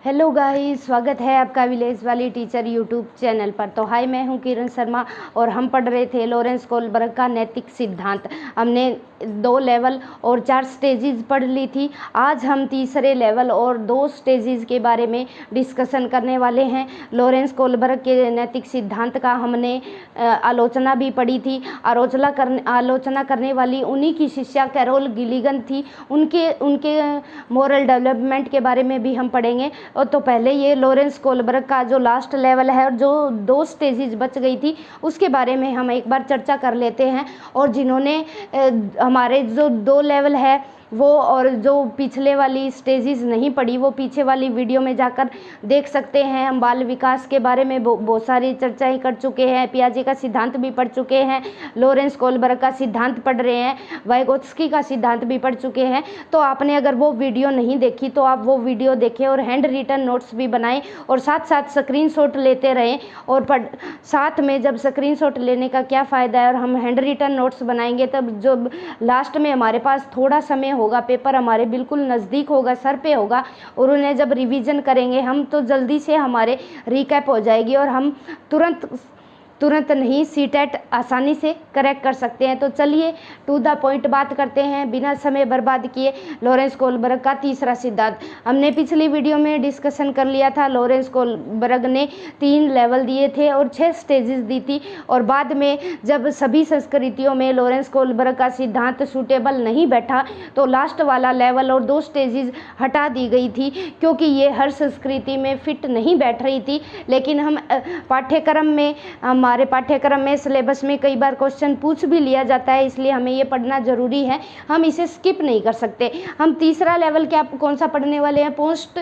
Hello guys, स्वागत है आपका विलेज वाली टीचर यूट्यूब चैनल पर। तो हाय, मैं हूं किरण शर्मा और हम पढ़ रहे थे लॉरेंस कोलबर्ग का नैतिक सिद्धांत। हमने 2 लेवल और 4 स्टेजेस पढ़ ली थी। आज हम तीसरे लेवल और 2 स्टेजेस के बारे में डिस्कशन करने वाले हैं। लॉरेंस कोलबर्ग के नैतिक सिद्धांत का हमने आलोचना भी पढ़ी थी। आलोचना करने वाली उन्हीं की शिष्या कैरोल गिलिगन थी। उनके मोरल डेवलपमेंट के बारे में भी हम पढ़ेंगे। और तो पहले ये लॉरेंस कोलबर्ग का जो लास्ट लेवल है और जो 2 स्टेजेस बच गई थी उसके बारे में हम एक बार चर्चा कर लेते हैं। और जिन्होंने हमारे जो 2 लेवल है वो और जो पिछले वाली स्टेजेस नहीं पढ़ी वो पीछे वाली वीडियो में जाकर देख सकते हैं। हम बाल विकास के बारे में बहुत सारी चर्चाएं कर चुके हैं। पियाजे का सिद्धांत भी पढ़ चुके हैं, लॉरेंस कोलबर्ग का सिद्धांत पढ़ रहे हैं, वाइगोत्स्की का सिद्धांत भी पढ़ चुके हैं। तो आपने अगर वो वीडियो नहीं देखी तो आप वो वीडियो देखें और हैंड रिटन नोट्स भी बनाएं और साथ साथ स्क्रीनशॉट लेते रहें। और साथ में जब स्क्रीनशॉट लेने का क्या फ़ायदा है और हम हैंड रिटन नोट्स बनाएंगे तब जो लास्ट में हमारे पास थोड़ा समय होगा, पेपर हमारे बिल्कुल नज़दीक होगा, सर पे होगा और उन्हें जब रिवीजन करेंगे हम तो जल्दी से हमारे रिकैप हो जाएगी और हम तुरंत नहीं सीटेट आसानी से करेक्ट कर सकते हैं। तो चलिए टू द पॉइंट बात करते हैं बिना समय बर्बाद किए। लॉरेंस कोलबर्ग का तीसरा सिद्धांत हमने पिछली वीडियो में डिस्कशन कर लिया था। लॉरेंस कोलबर्ग ने 3 लेवल दिए थे और 6 स्टेजेस दी थी और बाद में जब सभी संस्कृतियों में लॉरेंस कोलबर्ग का सिद्धांत सूटेबल नहीं बैठा तो लास्ट वाला लेवल और 2 स्टेजेस हटा दी गई थी क्योंकि ये हर संस्कृति में फिट नहीं बैठ रही थी। लेकिन हम हमारे पाठ्यक्रम में सिलेबस में कई बार क्वेश्चन पूछ भी लिया जाता है, इसलिए हमें ये पढ़ना ज़रूरी है, हम इसे स्किप नहीं कर सकते। हम तीसरा लेवल कौन सा पढ़ने वाले हैं? Post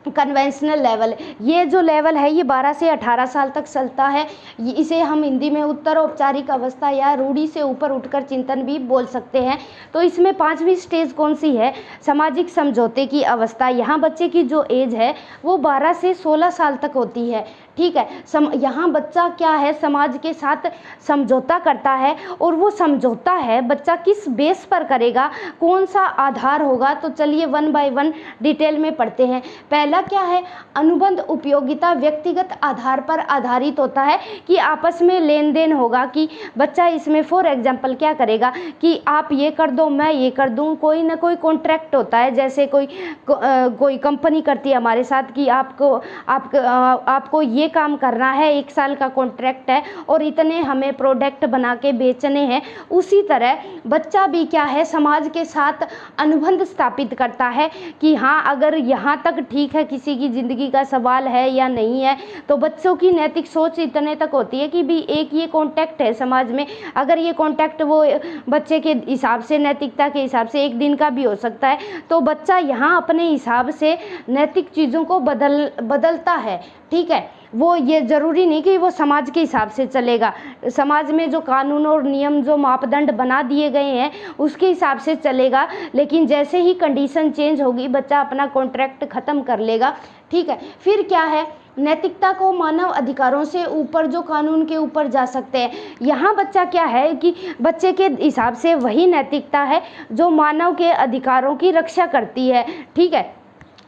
conventional level. ये जो लेवल है ये 12 से 18 साल तक चलता है। इसे हम हिंदी में उत्तर औपचारिक अवस्था या रूढ़ि से ऊपर उठकर चिंतन भी बोल सकते हैं। तो इसमें 5वीं स्टेज कौन सी है? सामाजिक समझौते की अवस्था। यहाँ बच्चे की जो एज है वो 12 से 16 साल तक होती है। ठीक है, यहाँ बच्चा क्या है, समाज के साथ समझौता करता है और वो समझौता है बच्चा किस बेस पर करेगा, कौन सा आधार होगा। तो चलिए 1 बाय 1 डिटेल में पढ़ते हैं। पहला क्या है? अनुबंध उपयोगिता व्यक्तिगत आधार पर आधारित होता है कि आपस में लेन देन होगा कि बच्चा इसमें फॉर एग्जाम्पल क्या करेगा कि आप ये कर दो मैं ये कर दूँ। कोई ना कोई कॉन्ट्रैक्ट होता है, जैसे कोई कंपनी करती है हमारे साथ कि आपको ये काम करना है, 1 साल का कॉन्ट्रैक्ट है और इतने हमें प्रोडक्ट बना के बेचने हैं। उसी तरह बच्चा भी क्या है, समाज के साथ अनुबंध स्थापित करता है कि हाँ अगर यहाँ तक ठीक है, किसी की ज़िंदगी का सवाल है या नहीं है। तो बच्चों की नैतिक सोच इतने तक होती है कि भी एक ये कॉन्टैक्ट है समाज में, अगर ये कॉन्टैक्ट वो बच्चे के हिसाब से, नैतिकता के हिसाब से 1 दिन का भी हो सकता है, तो बच्चा यहाँ अपने हिसाब से नैतिक चीज़ों को बदलता है। ठीक है, वो ये ज़रूरी नहीं कि वो समाज के हिसाब से चलेगा। समाज में जो कानून और नियम, जो मापदंड बना दिए गए हैं उसके हिसाब से चलेगा, लेकिन जैसे ही कंडीशन चेंज होगी बच्चा अपना कॉन्ट्रैक्ट ख़त्म कर लेगा। ठीक है, फिर क्या है? नैतिकता को मानव अधिकारों से ऊपर, जो कानून के ऊपर जा सकते हैं। यहाँ बच्चा क्या है कि बच्चे के हिसाब से वही नैतिकता है जो मानव के अधिकारों की रक्षा करती है। ठीक है,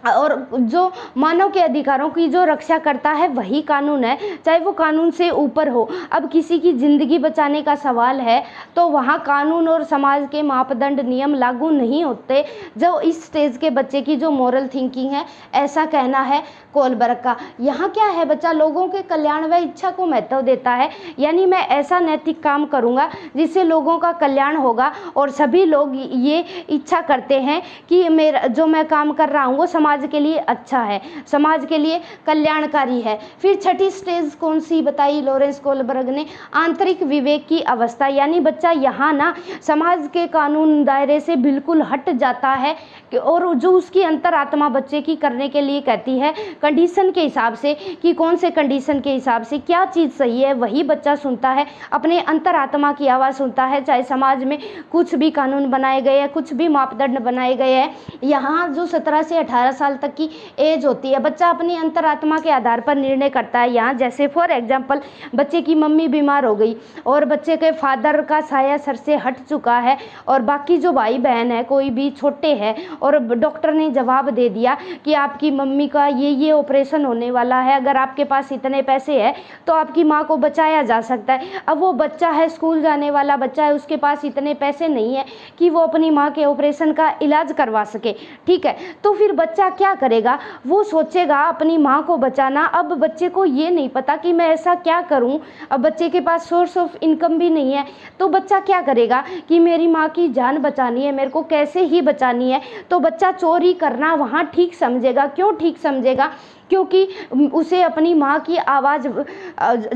और जो मानव के अधिकारों की जो रक्षा करता है वही कानून है, चाहे वो कानून से ऊपर हो। अब किसी की ज़िंदगी बचाने का सवाल है तो वहाँ कानून और समाज के मापदंड नियम लागू नहीं होते। जो इस स्टेज के बच्चे की जो मोरल थिंकिंग है, ऐसा कहना है कोलबर्ग का। यहाँ क्या है, बच्चा लोगों के कल्याण व इच्छा को महत्व देता है, यानी मैं ऐसा नैतिक काम करूँगा जिससे लोगों का कल्याण होगा और सभी लोग ये इच्छा करते हैं कि जो मैं काम कर रहा हूँ वो समाज के लिए अच्छा है, समाज के लिए कल्याणकारी है। फिर 6ठी स्टेज कौन सी बताई लॉरेंस कोलबर्ग ने? आंतरिक विवेक की अवस्था, यानी बच्चा यहाँ ना समाज के कानून दायरे से बिल्कुल हट जाता है और जो उसकी अंतरात्मा बच्चे की करने के लिए कहती है कंडीशन के हिसाब से कि कौन से कंडीशन के हिसाब से क्या चीज़ सही है, वही बच्चा सुनता है, अपने अंतरात्मा की आवाज़ सुनता है। चाहे समाज में कुछ भी कानून बनाए गए हैं, कुछ भी मापदंड बनाए गए हैं, यहाँ जो 17 से 18 साल तक की एज होती है। बच्चा अपनी अंतरात्मा के आधार पर निर्णय करता है। यहाँ जैसे फॉर एग्जांपल बच्चे की मम्मी बीमार हो गई और बच्चे के फादर का साया सर से हट चुका है और बाकी जो भाई बहन है कोई भी छोटे हैं और डॉक्टर ने जवाब दे दिया कि आपकी मम्मी का ये ऑपरेशन होने वाला है, अगर आपके पास इतने पैसे हैं तो आपकी माँ को बचाया जा सकता है। अब वो बच्चा है, स्कूल जाने वाला बच्चा है, उसके पास इतने पैसे नहीं है कि वो अपनी माँ के ऑपरेशन का इलाज करवा सके, ठीक है। तो फिर बच्चा क्या करेगा, वो सोचेगा अपनी माँ को बचाना। अब बच्चे को ये नहीं पता कि मैं ऐसा क्या करूँ, अब बच्चे के पास सोर्स ऑफ इनकम भी नहीं है, तो बच्चा क्या करेगा कि मेरी माँ की जान बचानी है, मेरे को कैसे ही बचानी है। तो बच्चा चोरी करना वहाँ ठीक समझेगा। क्यों ठीक समझेगा? क्योंकि उसे अपनी माँ की आवाज़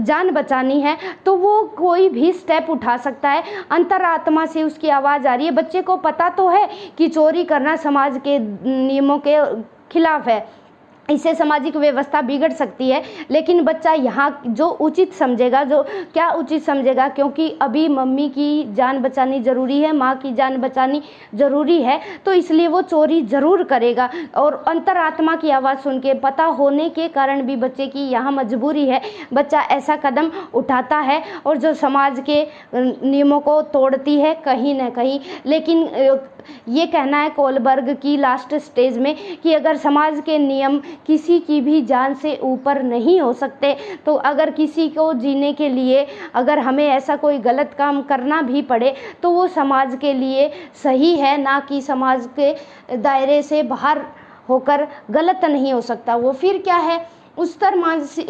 जान बचानी है, तो वो कोई भी स्टेप उठा सकता है। अंतरात्मा से उसकी आवाज़ आ रही है। बच्चे को पता तो है कि चोरी करना समाज के नियमों के खिलाफ है, इससे सामाजिक व्यवस्था बिगड़ सकती है, लेकिन बच्चा यहाँ जो उचित समझेगा, जो क्या उचित समझेगा, क्योंकि अभी मम्मी की जान बचानी ज़रूरी है, माँ की जान बचानी ज़रूरी है, तो इसलिए वो चोरी ज़रूर करेगा। और अंतरात्मा की आवाज़ सुन के, पता होने के कारण भी बच्चे की यहाँ मजबूरी है, बच्चा ऐसा कदम उठाता है और जो समाज के नियमों को तोड़ती है कहीं ना कहीं। लेकिन ये कहना है कोलबर्ग की लास्ट स्टेज में कि अगर समाज के नियम किसी की भी जान से ऊपर नहीं हो सकते, तो अगर किसी को जीने के लिए अगर हमें ऐसा कोई गलत काम करना भी पड़े तो वो समाज के लिए सही है, ना कि समाज के दायरे से बाहर होकर गलत नहीं हो सकता। वो फिर क्या है, उस स्तर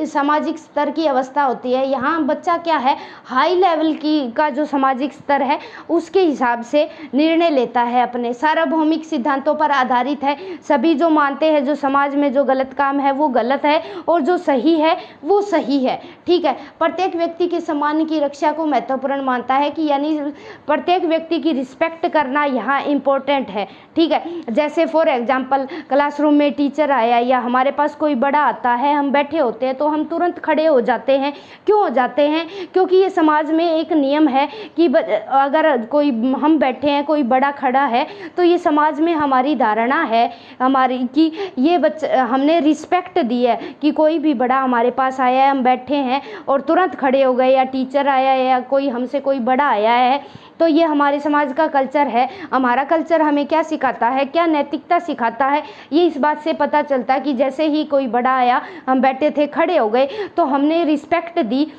सामाजिक स्तर की अवस्था होती है। यहाँ बच्चा क्या है, हाई लेवल की का जो सामाजिक स्तर है उसके हिसाब से निर्णय लेता है, अपने सार्वभौमिक सिद्धांतों पर आधारित है। सभी जो मानते हैं जो समाज में जो गलत काम है वो गलत है और जो सही है वो सही है, ठीक है। प्रत्येक व्यक्ति के सम्मान की रक्षा को महत्वपूर्ण मानता है, कि यानी प्रत्येक व्यक्ति की रिस्पेक्ट करना यहाँ इम्पोर्टेंट है, ठीक है। जैसे फॉर एग्जाम्पल क्लासरूम में टीचर आया या हमारे पास कोई बड़ा आता है, हम बैठे होते हैं तो हम तुरंत खड़े हो जाते हैं। क्यों हो जाते हैं? क्योंकि ये समाज में एक नियम है कि अगर कोई हम बैठे हैं, कोई बड़ा खड़ा है, तो ये समाज में हमारी धारणा है हमारी कि ये हमने रिस्पेक्ट दी है कि कोई भी बड़ा हमारे पास आया है, हम बैठे हैं और तुरंत खड़े हो गए, या टीचर आया है या कोई हमसे कोई बड़ा आया है, तो ये हमारे समाज का कल्चर है। हमारा कल्चर हमें क्या सिखाता है, क्या नैतिकता सिखाता है, ये इस बात से पता चलता है कि जैसे ही कोई बड़ा आया, हम बैठे थे, खड़े हो गए, तो हमने रिस्पेक्ट दी।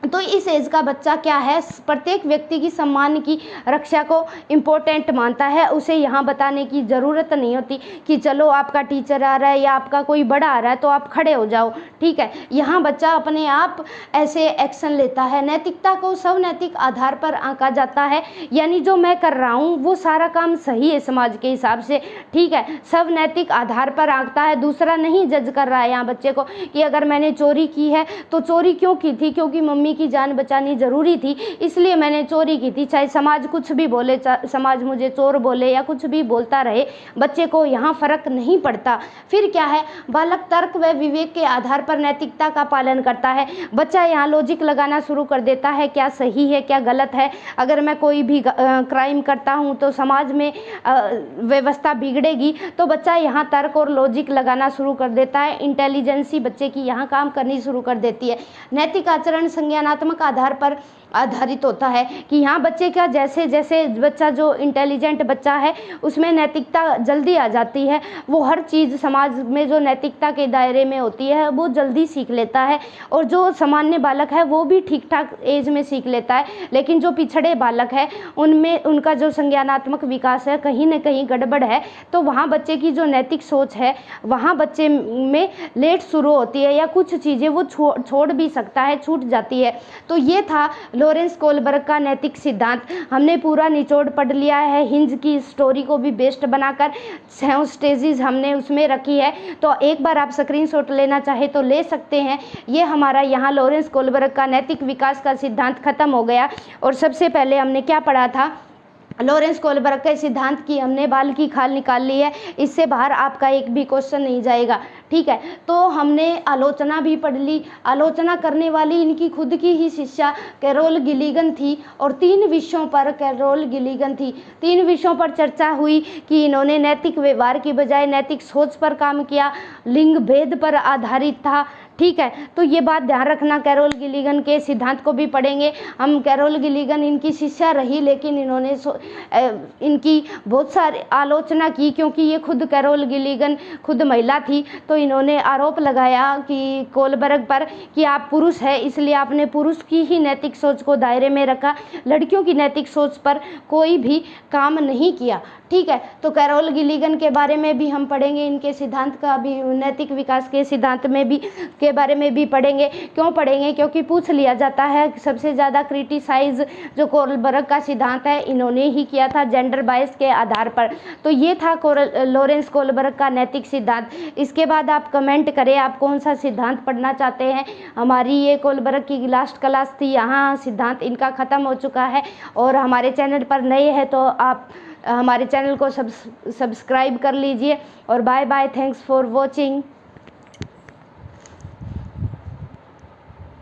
तो इस एज का बच्चा क्या है, प्रत्येक व्यक्ति की सम्मान की रक्षा को इम्पोर्टेंट मानता है। उसे यहाँ बताने की ज़रूरत नहीं होती कि चलो आपका टीचर आ रहा है या आपका कोई बड़ा आ रहा है तो आप खड़े हो जाओ, ठीक है। यहाँ बच्चा अपने आप ऐसे एक्शन लेता है। नैतिकता को सब नैतिक आधार पर आंका जाता है, यानी जो मैं कर रहा हूँ वो सारा काम सही है समाज के हिसाब से, ठीक है। सब नैतिक आधार पर आंकता है, दूसरा नहीं जज कर रहा है यहाँ बच्चे को कि अगर मैंने चोरी की है तो चोरी क्यों की थी, क्योंकि मम्मी की जान बचानी ज़रूरी थी इसलिए मैंने चोरी की थी। चाहे समाज कुछ भी बोले, समाज मुझे चोर बोले या कुछ भी बोलता रहे, बच्चे को यहाँ फ़र्क नहीं पड़ता। फिर क्या है, बालक तर्क व विवेक के आधार पर नैतिकता का पालन करता है। बच्चा यहाँ लॉजिक लगाना शुरू कर देता है, क्या सही है क्या गलत है। अगर मैं कोई भी क्राइम करता हूँ तो समाज में व्यवस्था बिगड़ेगी, तो बच्चा यहाँ तर्क और लॉजिक लगाना शुरू कर देता है। इंटेलिजेंसी बच्चे की यहाँ काम करनी शुरू कर देती है। नैतिक आचरण संज्ञानात्मक आधार पर आधारित होता है कि यहाँ बच्चे का जैसे जैसे बच्चा जो इंटेलिजेंट बच्चा है उसमें नैतिकता जल्दी आ जाती है। वो हर चीज़ समाज में जो नैतिकता के दायरे में होती है वो जल्दी सीख लेता है, और जो सामान्य बालक है वो भी ठीक ठाक एज में सीख लेता है। लेकिन जो पिछड़े बालक है उनमें उनका जो संज्ञानात्मक विकास है कहीं ना कहीं गड़बड़ है, तो वहाँ बच्चे की जो नैतिक सोच है वहाँ बच्चे में लेट शुरू होती है, या कुछ चीज़ें वो छोड़ भी सकता है, छूट जाती है। तो ये था लॉरेंस कोलबर्ग का नैतिक सिद्धांत। हमने पूरा निचोड़ पढ़ लिया है, हिंज की स्टोरी को भी बेस्ट बनाकर 6 स्टेजेस हमने उसमें रखी है, तो एक बार आप स्क्रीनशॉट लेना चाहे तो ले सकते हैं। ये हमारा यहाँ लॉरेंस कोलबर्ग का नैतिक विकास का सिद्धांत खत्म हो गया। और सबसे पहले हमने क्या पढ़ा था, लॉरेंस कोलबर्ग के सिद्धांत की हमने बाल की खाल निकाल ली है, इससे बाहर आपका एक भी क्वेश्चन नहीं जाएगा, ठीक है। तो हमने आलोचना भी पढ़ ली। आलोचना करने वाली इनकी खुद की ही शिष्या कैरोल गिलिगन थी और 3 विषयों पर कैरोल गिलिगन थी। 3 विषयों पर चर्चा हुई कि इन्होंने नैतिक व्यवहार की बजाय नैतिक सोच पर काम किया, लिंग भेद पर आधारित था, ठीक है। तो ये बात ध्यान रखना, कैरोल गिलिगन के सिद्धांत को भी पढ़ेंगे हम। कैरोल गिलिगन इनकी शिष्या रही, लेकिन इन्होंने इनकी बहुत सारी आलोचना की, क्योंकि ये खुद कैरोल गिलिगन खुद महिला थी। तो इन्होंने आरोप लगाया कि कोलबर्ग पर कि आप पुरुष है, इसलिए आपने पुरुष की ही नैतिक सोच को दायरे में रखा, लड़कियों की नैतिक सोच पर कोई भी काम नहीं किया, ठीक है। तो कैरोल गिलिगन के बारे में भी हम पढ़ेंगे, इनके सिद्धांत का भी, नैतिक विकास के सिद्धांत में भी के बारे में भी पढ़ेंगे। क्यों पढ़ेंगे? क्योंकि पूछ लिया जाता है। सबसे ज़्यादा क्रिटिसाइज जो कोलबर्ग का सिद्धांत है इन्होंने ही किया था जेंडर बायस के आधार पर। तो ये था लॉरेंस कोलबर्ग का नैतिक सिद्धांत। इसके बाद आप कमेंट करें आप कौन सा सिद्धांत पढ़ना चाहते हैं। हमारी ये कोलबर्ग की लास्ट क्लास थी, यहाँ सिद्धांत इनका ख़त्म हो चुका है। और हमारे चैनल पर नए हैं तो आप हमारे चैनल को सब्सक्राइब कर लीजिए। और bye bye, thanks for watching.